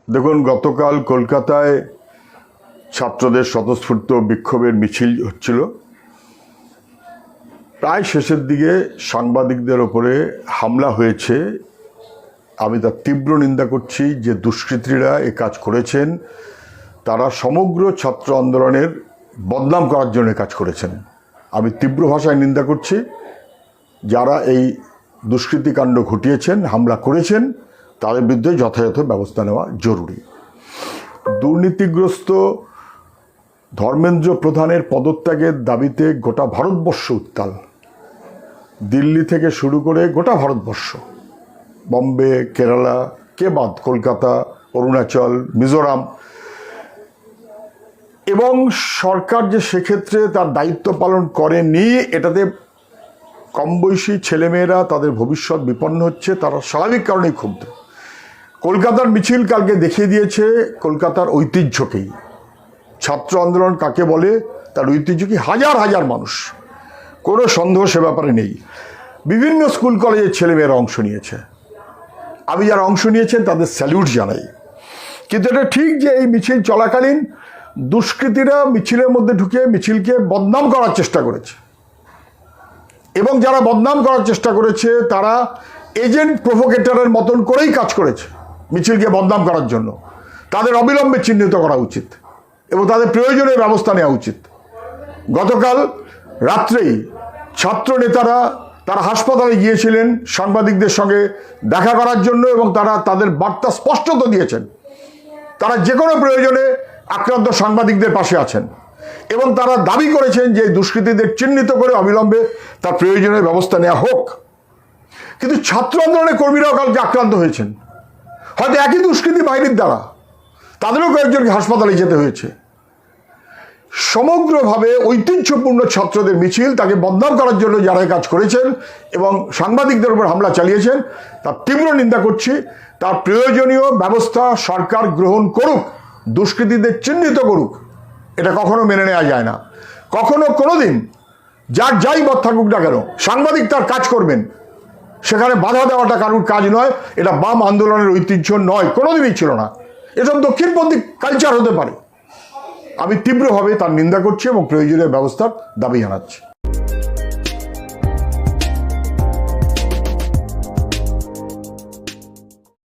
দেখুন, গতকাল কলকাতায় ছাত্রদের স্বতঃস্ফূর্ত বিক্ষোভের মিছিল হচ্ছিল। প্রায় শেষের দিকে সাংবাদিকদের ওপরে হামলা হয়েছে। আমি তার তীব্র নিন্দা করছি। যে দুষ্কৃতীরা এ কাজ করেছেন তারা সমগ্র ছাত্র আন্দোলনের বদনাম করার জন্য কাজ করেছেন। আমি তীব্র ভাষায় নিন্দা করছি। যারা এই দুষ্কৃতিকাণ্ড ঘটিয়েছেন, হামলা করেছেন, তাদের বিরুদ্ধে যথাযথ ব্যবস্থা নেওয়া জরুরি। দুর্নীতিগ্রস্ত ধর্মেন্দ্র প্রধানের পদত্যাগের দাবিতে গোটা ভারতবর্ষ উত্তাল। দিল্লি থেকে শুরু করে গোটা ভারতবর্ষ, বম্বে, কেরালা, কে বাদ, কলকাতা, অরুণাচল, মিজোরাম, এবং সরকার যে সেক্ষেত্রে তার দায়িত্ব পালন করেনি, এটাতে কম বয়সী ছেলেমেয়েরা তাদের ভবিষ্যৎ বিপন্ন হচ্ছে। তারা স্বাভাবিক কারণেই ক্ষুব্ধ। কলকাতার মিছিল কালকে দেখিয়ে দিয়েছে কলকাতার ঐতিহ্যকেই। ছাত্র আন্দোলন কাকে বলে, তার ঐতিহ্য কি। হাজার হাজার মানুষ, কোনো সন্দেহ সে ব্যাপারে নেই। বিভিন্ন স্কুল কলেজের ছেলেমেয়েরা অংশ নিয়েছে। আমি যারা অংশ নিয়েছেন তাদের স্যালিউট জানাই। কিন্তু এটা ঠিক যে এই মিছিল চলাকালীন দুষ্কৃতীরা মিছিলের মধ্যে ঢুকে মিছিলকে বদনাম করার চেষ্টা করেছে, এবং যারা বদনাম করার চেষ্টা করেছে তারা এজেন্ট প্রভোকেটরের মতন করেই কাজ করেছে মিছিলকে বদনাম করার জন্য। তাদের অবিলম্বে চিহ্নিত করা উচিত এবং তাদের প্রয়োজনীয় ব্যবস্থা নেওয়া উচিত। গতকাল রাত্রেই ছাত্র নেতারা তারা হাসপাতালে গিয়েছিলেন সাংবাদিকদের সঙ্গে দেখা করার জন্য, এবং তারা তাদের বার্তা স্পষ্টত দিয়েছেন। তারা যে কোনো প্রয়োজনে আক্রান্ত সাংবাদিকদের পাশে আছেন, এবং তারা দাবি করেছেন যে দুষ্কৃতীদের চিহ্নিত করে অবিলম্বে তার প্রয়োজনীয় ব্যবস্থা নেওয়া হোক। কিন্তু ছাত্র আন্দোলনের কর্মীরাও কালকে আক্রান্ত হয়েছেন, হয়তো একই দুষ্কৃতী বাহিনীর দ্বারা। তাদেরও কয়েকজনকে হাসপাতালে যেতে হয়েছে। সমগ্রভাবে ঐতিহ্যপূর্ণ ছাত্রদের মিছিল, তাকে বদনাম করার জন্য যারা কাজ করেছেন এবং সাংবাদিকদের উপর হামলা চালিয়েছেন, তার তীব্র নিন্দা করছি। তার প্রয়োজনীয় ব্যবস্থা সরকার গ্রহণ করুক, দুষ্কৃতীদের চিহ্নিত করুক। এটা কখনো মেনে নেওয়া যায় না। কখনো কোনোদিন যার যাই মত থাকুক না কেন, সাংবাদিক তার কাজ করবেন, সেখানে বাধা দেওয়াটা কারুর কাজ নয়। এটা বাম আন্দোলনের ঐতিহ্য নয়, কোনোদিনই ছিল না। এসব দক্ষিণপন্থী কালচার হতে পারে। আমি তীব্রভাবে তার নিন্দা করছি এবং প্রয়োজনীয় ব্যবস্থার দাবি জানাচ্ছি।